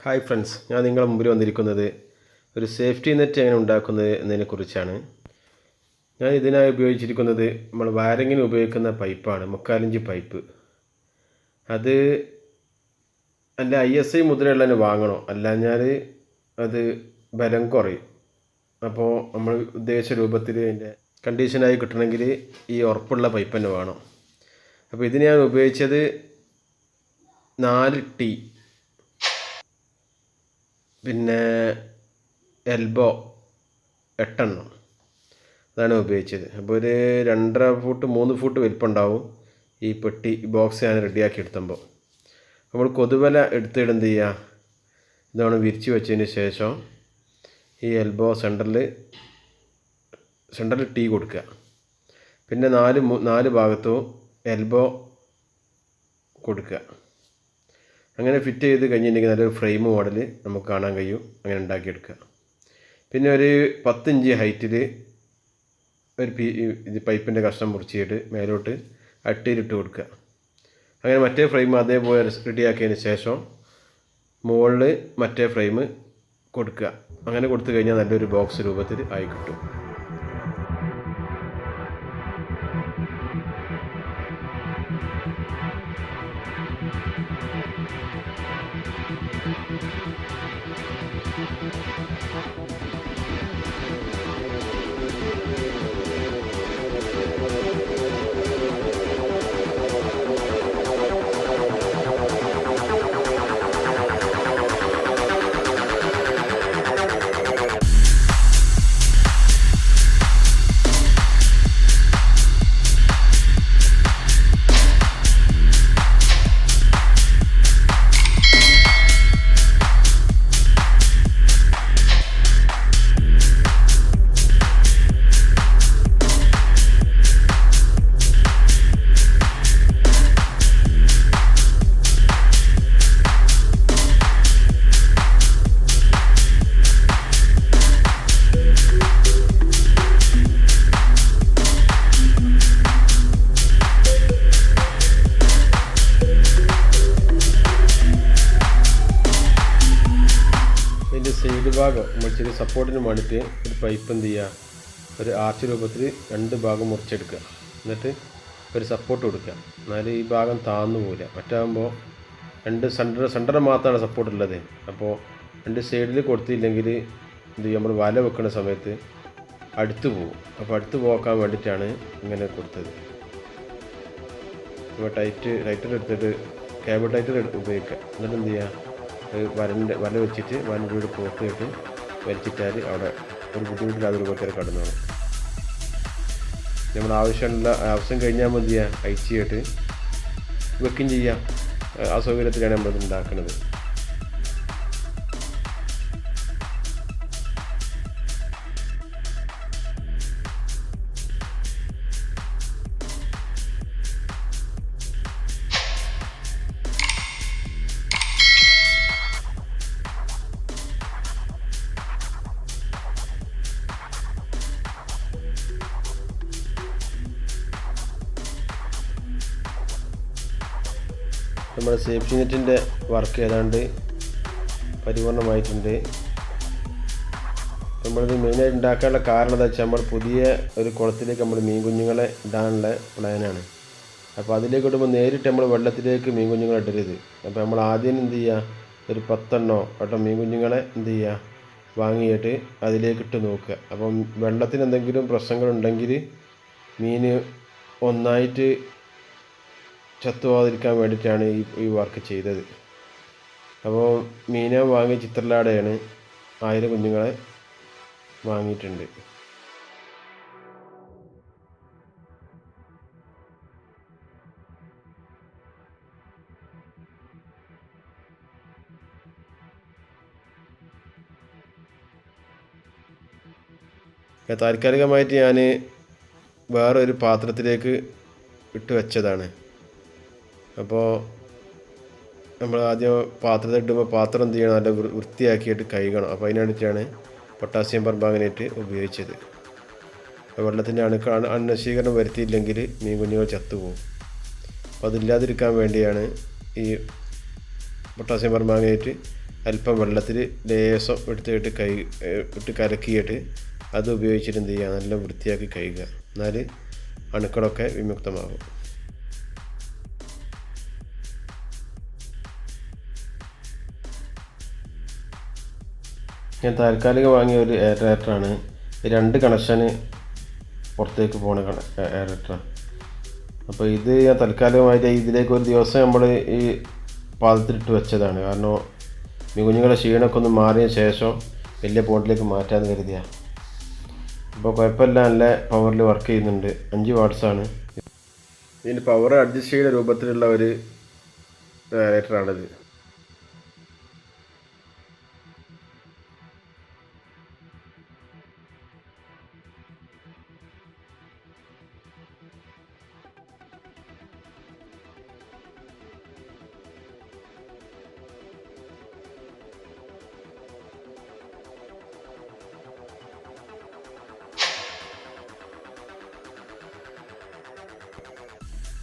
Hi friends, ഞാൻ നിങ്ങളുടെ മുമ്പിൽ വന്നിരിക്കുന്നത് ഒരു സേഫ്റ്റി നെറ്റ് എങ്ങനെ ഉണ്ടാക്കുന്നത് എന്നതിനെക്കുറിച്ചാണ്. ഞാൻ ഇതിനായി ഉപയോഗിച്ചിരിക്കുന്നത് നമ്മൾ വയറിങ്ങിന് ഉപയോഗിക്കുന്ന പൈപ്പാണ്, 3/4 ഇഞ്ച് പൈപ്പ്. അത് അല്ല ISI മുദ്രയുള്ള തന്നെ വാങ്ങണം, അല്ലാഞ്ഞാൽ അത് ബലം കുറയും. അപ്പോൾ നമ്മൾ ഉദ്ദേശിച്ച രൂപത്തിൽ അതിൻ്റെ കണ്ടീഷനായി കിട്ടണമെങ്കിൽ ഈ ഉറപ്പുള്ള പൈപ്പ് തന്നെ വേണം. അപ്പോൾ ഇതിന് ഞാൻ ഉപയോഗിച്ചത് 4 ടീ, പിന്നെ എൽബോ 8 എണ്ണം, അതാണ് ഉപയോഗിച്ചത്. അപ്പോൾ ഒരു 2.5 ഫുട്ട് 3 ഫുട്ട് വലിപ്പമുണ്ടാവും ഈ പെട്ടി ബോക്സ് ഞാൻ റെഡിയാക്കി എടുത്തുമ്പോൾ. നമ്മൾ കൊതുവല എടുത്തിട്ട് എന്ത് ചെയ്യുക, ഇതാണ് വിരിച്ച് വെച്ചതിന് ശേഷം ഈ എൽബോ സെൻറ്ററിൽ ടീ കൊടുക്കുക. പിന്നെ 4 ഭാഗത്തും എൽബോ കൊടുക്കുക. അങ്ങനെ ഫിറ്റ് ചെയ്ത് കഴിഞ്ഞിട്ടുണ്ടെങ്കിൽ നല്ലൊരു ഫ്രെയിം മോഡൽ നമുക്ക് കാണാൻ കഴിയും. അങ്ങനെ ഉണ്ടാക്കിയെടുക്കുക. പിന്നെ ഒരു 10 ഇഞ്ച് ഹൈറ്റിൽ ഒരു ഇത് പൈപ്പിൻ്റെ കഷ്ണം മുറിച്ചിട്ട് മേലോട്ട് അട്ടിയിലിട്ട് കൊടുക്കുക. അങ്ങനെ മറ്റേ ഫ്രെയിം അതേപോലെ റെഡിയാക്കിയതിന് ശേഷം മുകളിൽ മറ്റേ ഫ്രെയിം കൊടുക്കുക. അങ്ങനെ കൊടുത്തു കഴിഞ്ഞാൽ നല്ലൊരു ബോക്സ് രൂപത്തിൽ ആയി കിട്ടും. സൈഡ് ഭാഗം നമ്മൾ ചെറിയ സപ്പോർട്ടിന് വേണ്ടിയിട്ട് ഒരു പൈപ്പ് എന്ത് ചെയ്യുക, ഒരു ആർച്ച് രൂപത്തിൽ 2 ഭാഗം മുറിച്ചെടുക്കുക. എന്നിട്ട് ഒരു സപ്പോർട്ട് കൊടുക്കുക. എന്നാലും ഈ ഭാഗം താന്നു പോകില്ല. മറ്റാകുമ്പോൾ 2 സെൻറ്റർ മാത്രമാണ് സപ്പോർട്ട് ഉള്ളത്. അപ്പോൾ 2 സൈഡിൽ കൊടുത്തില്ലെങ്കിൽ എന്ത് ചെയ്യും, നമ്മൾ വല വെക്കുന്ന സമയത്ത് അടുത്ത് പോകും. അപ്പോൾ അടുത്ത് പോക്കാൻ വേണ്ടിയിട്ടാണ് ഇങ്ങനെ കൊടുത്തത്. അപ്പോൾ ടൈറ്റർ എടുത്തിട്ട് കേബിൾ ടൈറ്റർ ഉപയോഗിക്കുക. എന്നിട്ട് എന്ത് ചെയ്യുക, വല വെച്ചിട്ട് വലയുടെ പുറത്തിട്ട് വലിച്ചിട്ടാൽ അവിടെ ഒരു ബുദ്ധിമുട്ടില്ലാതെ രൂപത്തിൽ കടന്നോളും. നമ്മൾ ആവശ്യം കഴിഞ്ഞാൽ മതി അയച്ചിട്ട് വെക്കുകയും ചെയ്യാം. അസൗകര്യത്തിലാണ് നമ്മളത് ഉണ്ടാക്കുന്നത്. നമ്മുടെ സേഫ്റ്റി നെറ്റിൻ്റെ വർക്ക് ഏതാണ്ട് പരിപൂർണമായിട്ടുണ്ട്. നമ്മളിത് മെയിനായിട്ട് ഉണ്ടാക്കാനുള്ള കാരണം എന്താ വെച്ചാൽ, നമ്മൾ പുതിയ ഒരു കുളത്തിലേക്ക് നമ്മൾ മീൻ കുഞ്ഞുങ്ങളെ ഇടാനുള്ള പ്ലാനാണ്. അപ്പോൾ അതിലേക്ക് ഇടുമ്പോൾ നേരിട്ട് നമ്മൾ വെള്ളത്തിലേക്ക് മീൻ കുഞ്ഞുങ്ങളെ ഇടരുത്. അപ്പോൾ നമ്മൾ ആദ്യം എന്ത് ചെയ്യുക, ഒരു 10 എണ്ണം മീൻ കുഞ്ഞുങ്ങളെ എന്ത് ചെയ്യുക, വാങ്ങിയിട്ട് അതിലേക്ക് ഇട്ട് നോക്കുക. അപ്പം വെള്ളത്തിന് എന്തെങ്കിലും പ്രശ്നങ്ങളുണ്ടെങ്കിൽ മീൻ ഒന്നായിട്ട് ചത്തുപോകാതിരിക്കാൻ വേണ്ടിയിട്ടാണ് ഈ വർക്ക് ചെയ്തത്. അപ്പോൾ മീനെ വാങ്ങിയ ചിത്രലാടയാണ് 1000 കുഞ്ഞുങ്ങളെ വാങ്ങിയിട്ടുണ്ട്. താൽക്കാലികമായിട്ട് ഞാൻ വേറൊരു പാത്രത്തിലേക്ക് ഇട്ട് വെച്ചതാണ്. അപ്പോൾ നമ്മൾ ആദ്യം പാത്രത്തിൽ ഇടുമ്പോൾ പാത്രം എന്ത് ചെയ്യണം, നല്ല വൃത്തിയാക്കിയിട്ട് കഴുകണം. അപ്പോൾ അതിനായിട്ടാണ് പൊട്ടാസ്യം പെർമാംഗനേറ്റ് ഉപയോഗിച്ചത്. വെള്ളത്തിൻ്റെ അണുനശീകരണം വരുത്തിയില്ലെങ്കിൽ മീൻ കുഞ്ഞുങ്ങൾ ചത്തുപോകും. അപ്പോൾ അതില്ലാതിരിക്കാൻ വേണ്ടിയാണ് ഈ പൊട്ടാസ്യം പെർമാംഗനേറ്റ് അല്പം വെള്ളത്തിൽ ലേശം എടുത്തിട്ട് ഇട്ട് കലക്കിയിട്ട് അത് ഉപയോഗിച്ചിട്ട് എന്ത് ചെയ്യുക, നല്ല വൃത്തിയാക്കി കഴുകുക. എന്നാൽ അണുക്കളൊക്കെ വിമുക്തമാകും. ഞാൻ താൽക്കാലികം വാങ്ങിയ ഒരു എയറേറ്ററാണ്. 2 കണക്ഷന് പുറത്തേക്ക് പോകുന്ന എയറേറ്ററാണ്. അപ്പോൾ ഇത് ഞാൻ തൽക്കാലികമായിട്ട് ഇതിലേക്ക് ഒരു ദിവസം നമ്മൾ ഈ പാത്രത്തിലിട്ട് വെച്ചതാണ്. കാരണം ഈ കുഞ്ഞുങ്ങളുടെ ക്ഷീണമൊക്കെ ഒന്ന് മാറിയ ശേഷം വലിയ പോണ്ടിലേക്ക് മാറ്റാമെന്ന് കരുതിയാണ്. അപ്പോൾ കുഴപ്പമില്ല, നല്ല പവറിൽ വർക്ക് ചെയ്യുന്നുണ്ട്. 5 വാട്ട്സാണ്. ഇതിൻ്റെ പവർ അഡ്ജസ്റ്റ് ചെയ്യുന്ന രൂപത്തിലുള്ള ഒരു എയറേറ്ററാണിത്.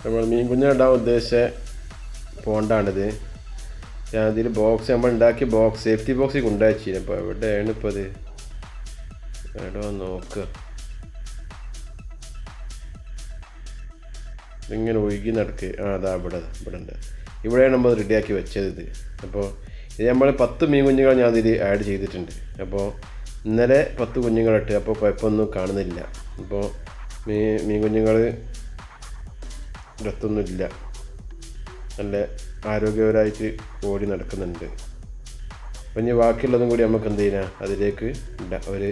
നമ്മൾ മീൻ കുഞ്ഞുണ്ടാകാൻ ഉദ്ദേശിച്ച പോണ്ടാണിത്. ഞാൻ ഇതിൽ ബോക്സ് നമ്മൾ ഉണ്ടാക്കിയ ബോക്സ് സേഫ്റ്റി ബോക്സിൽ കൊണ്ടുവച്ചിരുന്നു. അപ്പോൾ എവിടെയാണ് ഇപ്പോൾ അത്? എവിടെ നോക്കുക, ഇങ്ങനെ ഒഴുകി നടക്കുക. അതാ ഇവിടെ ഉണ്ട്. ഇവിടെയാണ് നമ്മൾ റെഡിയാക്കി വെച്ചത് ഇത്. അപ്പോൾ ഇത് നമ്മൾ 10 മീൻ കുഞ്ഞുങ്ങൾ ഞാൻ ഇതിൽ ആഡ് ചെയ്തിട്ടുണ്ട്. അപ്പോൾ ഇന്നലെ 10 കുഞ്ഞുങ്ങളിട്ട്, അപ്പോൾ കുഴപ്പമൊന്നും കാണുന്നില്ല. അപ്പോൾ മീൻ കുഞ്ഞുങ്ങൾ ഇടത്തൊന്നുമില്ല, നല്ല ആരോഗ്യപരമായിട്ട് ഓടി നടക്കുന്നുണ്ട്. അപ്പം ഇനി ബാക്കിയുള്ളതും കൂടി നമുക്ക് എന്ത് ചെയ്യാം, അതിലേക്ക് ഒരു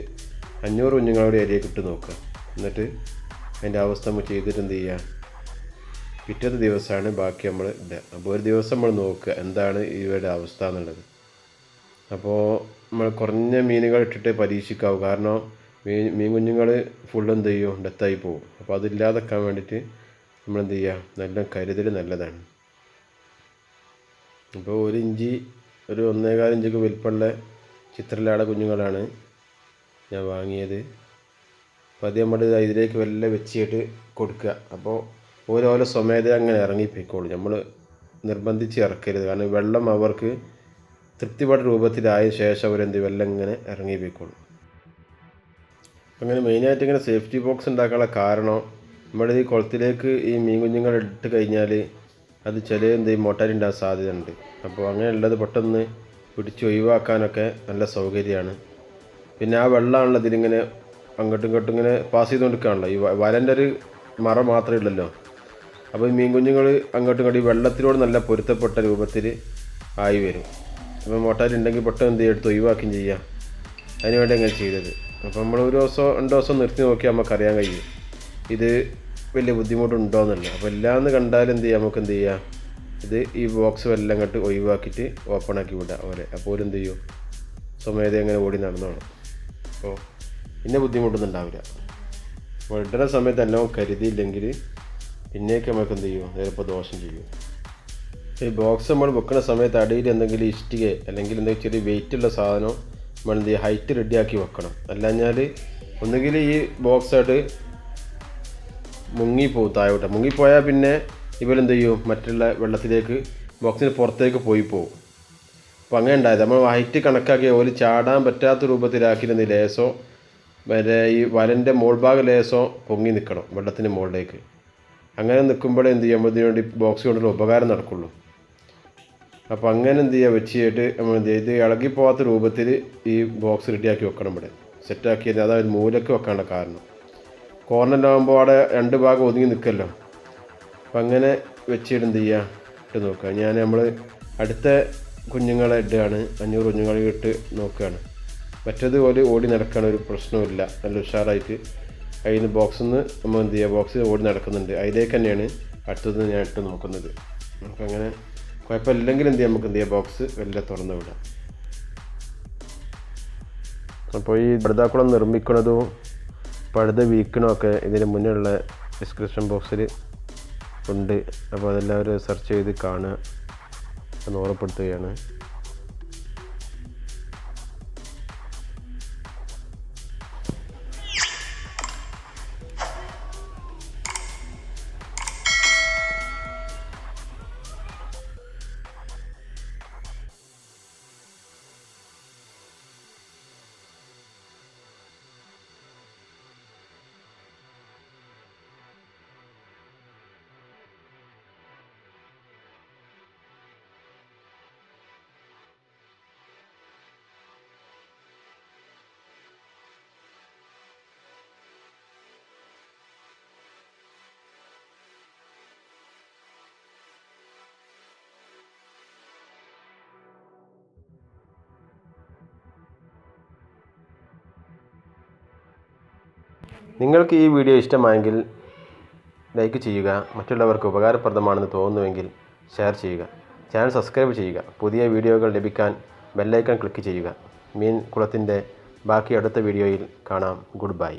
500 കുഞ്ഞുങ്ങളുടെ ഏരിയയ്ക്ക് ഇട്ട് നോക്കുക. എന്നിട്ട് അതിൻ്റെ അവസ്ഥ നമ്മൾ ചെയ്തിട്ട് എന്ത് ചെയ്യുക, പിറ്റത്തെ ദിവസമാണ് ബാക്കി നമ്മൾ ഇടുക. അപ്പോൾ ഒരു ദിവസം നമ്മൾ നോക്കുക എന്താണ് ഇവയുടെ അവസ്ഥ എന്നുള്ളത്. അപ്പോൾ നമ്മൾ കുറഞ്ഞ മീനുകൾ ഇട്ടിട്ട് പരീക്ഷിക്കാവൂ. കാരണം മീൻ കുഞ്ഞുങ്ങൾ ഫുൾ എന്ത് ചെയ്യും, ഡെത്തായി പോകും. അപ്പോൾ അതില്ലാതെക്കാൻ വേണ്ടിയിട്ട് നമ്മളെന്ത് ചെയ്യുക, നല്ല കരുതൽ നല്ലതാണ്. അപ്പോൾ 1 ഇഞ്ച് ഒരു 1.25 ഇഞ്ചൊക്കെ വലിപ്പമുള്ള ചിത്രലാട കുഞ്ഞുങ്ങളാണ് ഞാൻ വാങ്ങിയത്. അപ്പോൾ അത് നമ്മൾ ഇതിലേക്ക് വല്ല വെച്ചിട്ട് കൊടുക്കുക. അപ്പോൾ ഓരോരോ സ്വമേധ അങ്ങനെ ഇറങ്ങിപ്പോയിക്കോളും. നമ്മൾ നിർബന്ധിച്ച് ഇറക്കരുത്. കാരണം വെള്ളം അവർക്ക് തൃപ്തിപ്പെട്ട രൂപത്തിലായ ശേഷം അവരെന്ത് വെള്ളം ഇങ്ങനെ ഇറങ്ങിപ്പോയിക്കോളും. അങ്ങനെ മെയിനായിട്ട് ഇങ്ങനെ സേഫ്റ്റി ബോക്സ് ഉണ്ടാക്കാനുള്ള കാരണം, നമ്മുടെ ഈ കുളത്തിലേക്ക് ഈ മീൻ കുഞ്ഞുങ്ങൾ ഇട്ട് കഴിഞ്ഞാൽ അത് എന്ത് മോട്ടാരി ഉണ്ടാകാൻ സാധ്യതയുണ്ട്. അപ്പോൾ അങ്ങനെയുള്ളത് പെട്ടെന്ന് പിടിച്ച് ഒഴിവാക്കാനൊക്കെ നല്ല സൗകര്യമാണ്. പിന്നെ ആ വെള്ളമാണല്ലോ ഇതിലിങ്ങനെ അങ്ങോട്ടും ഇങ്ങോട്ടും ഇങ്ങനെ പാസ് ചെയ്തുകൊണ്ടിരിക്കുകയാണല്ലോ. ഈ വലൻ്റെ ഒരു മറ മാത്രമേ ഉള്ളല്ലോ. അപ്പോൾ ഈ മീൻ കുഞ്ഞുങ്ങൾ അങ്ങോട്ടും ഇങ്ങോട്ടും ഈ വെള്ളത്തിനോട് നല്ല പൊരുത്തപ്പെട്ട രൂപത്തിൽ ആയി വരും. അപ്പോൾ മോട്ടാരി ഉണ്ടെങ്കിൽ പെട്ടെന്ന് എന്ത് എടുത്ത് ഒഴിവാക്കുകയും ചെയ്യാം. അതിന് വേണ്ടി അങ്ങനെ ചെയ്തത്. അപ്പോൾ നമ്മൾ 1 ദിവസം 2 ദിവസം നിർത്തി നോക്കിയാൽ നമുക്കറിയാൻ കഴിയും ഇത് വലിയ ബുദ്ധിമുട്ടുണ്ടോയെന്നല്ല. അപ്പോൾ എല്ലാമെന്ന് കണ്ടാൽ എന്ത് ചെയ്യാം, നമുക്ക് എന്ത് ചെയ്യാം, ഇത് ഈ ബോക്സ് എല്ലാം അങ്ങോട്ട് ഒഴിവാക്കിയിട്ട് ഓപ്പണാക്കി വിടാം അവരെ. അപ്പോൾ എന്ത് ചെയ്യും, സ്വമേധ അങ്ങനെ ഓടി നടന്നോണം. അപ്പോൾ പിന്നെ ബുദ്ധിമുട്ടൊന്നും ഉണ്ടാവില്ല. അപ്പോൾ ഇടുന്ന സമയത്ത് എല്ലാം കരുതിയില്ലെങ്കിൽ പിന്നേക്ക് നമുക്ക് എന്ത് ചെയ്യും, ചിലപ്പോൾ ദോഷം ചെയ്യും. ഈ ബോക്സ് നമ്മൾ വെക്കുന്ന സമയത്ത് അടിയിൽ എന്തെങ്കിലും ഇഷ്ടിക അല്ലെങ്കിൽ എന്തെങ്കിലും ചെറിയ വെയിറ്റുള്ള സാധനം നമ്മൾ എന്ത് ചെയ്യുക, ഹൈറ്റ് റെഡിയാക്കി വെക്കണം. അല്ലാഞ്ഞാൽ ഒന്നുകിൽ ഈ ബോക്സായിട്ട് മുങ്ങിപ്പോവും, താഴോട്ട് മുങ്ങിപ്പോയാൽ പിന്നെ ഇവരെന്ത് ചെയ്യും, മറ്റുള്ള വെള്ളത്തിലേക്ക് ബോക്സിന് പുറത്തേക്ക് പോകും. അപ്പോൾ അങ്ങനെ ഉണ്ടായത് നമ്മൾ ഹൈറ്റ് കണക്കാക്കി ഒരു ചാടാൻ പറ്റാത്ത രൂപത്തിലാക്കിയിരുന്ന ലേസോ വരെ ഈ വലൻ്റെ മോൾഭാഗം ലേസോ പൊങ്ങി നിൽക്കണം വെള്ളത്തിൻ്റെ മുകളിലേക്ക്. അങ്ങനെ നിൽക്കുമ്പോഴേ എന്ത് ചെയ്യുമ്പോൾ ഇതിനു വേണ്ടി ബോക്സ് കൊണ്ടുള്ള ഉപകാരം നടക്കുള്ളൂ. അപ്പോൾ അങ്ങനെ എന്ത് ചെയ്യുക, വെച്ചിട്ട് നമ്മൾ എന്ത് ചെയ്യുക, ഇത് ഇളകിപ്പോകാത്ത രൂപത്തിൽ ഈ ബോക്സ് റെഡിയാക്കി വെക്കണം. ഇവിടെ സെറ്റാക്കിയത് അതായത് മൂലയ്ക്ക് വെക്കാനുള്ള കാരണം, കോർണറിലാകുമ്പോൾ അവിടെ 2 ഭാഗം ഒതുങ്ങി നിൽക്കുമല്ലോ. അപ്പം അങ്ങനെ വെച്ചിട്ട് എന്ത് ചെയ്യുക, ഇട്ട് നോക്കുക. നമ്മൾ അടുത്ത കുഞ്ഞുങ്ങളെ ഇടുകയാണ്, 500 കുഞ്ഞുങ്ങളെ ഇട്ട് നോക്കുകയാണ്. മറ്റേത് പോലെ ഓടി നടക്കാൻ ഒരു പ്രശ്നവുമില്ല, നല്ല ഉഷാറായിട്ട് അതിൽ നിന്ന് ബോക്സിൽ നിന്ന് നമ്മൾ എന്ത് ചെയ്യുക, ബോക്സിൽ ഓടി നടക്കുന്നുണ്ട്. അതിലേക്ക് തന്നെയാണ് അടുത്തത് ഞാൻ ഇട്ട് നോക്കുന്നത്. നമുക്കങ്ങനെ കുഴപ്പമില്ലെങ്കിൽ എന്ത് ചെയ്യാം, നമുക്ക് എന്ത് ചെയ്യാം, ബോക്സ് എല്ലാം തുറന്ന് വിടാം. അപ്പോൾ ഈ പടുതാക്കുളം നിർമ്മിക്കുന്നതും പഴുത വീക്കണമൊക്കെ ഇതിന് മുന്നിലുള്ള ഡിസ്ക്രിപ്ഷൻ ബോക്സിൽ ഉണ്ട്. അപ്പോൾ അതെല്ലാവരും സെർച്ച് ചെയ്ത് കാണുക എന്ന് ഓർമ്മപ്പെടുത്തുകയാണ്. നിങ്ങൾക്ക് ഈ വീഡിയോ ഇഷ്ടമായെങ്കിൽ ലൈക്ക് ചെയ്യുക. മറ്റുള്ളവർക്ക് ഉപകാരപ്രദമാണെന്ന് തോന്നുന്നുവെങ്കിൽ ഷെയർ ചെയ്യുക. ചാനൽ സബ്സ്ക്രൈബ് ചെയ്യുക. പുതിയ വീഡിയോകൾ ലഭിക്കാൻ ബെല്ലൈക്കൺ ക്ലിക്ക് ചെയ്യുക. മീൻ കുളത്തിൻ്റെ ബാക്കി അടുത്ത വീഡിയോയിൽ കാണാം. Good bye.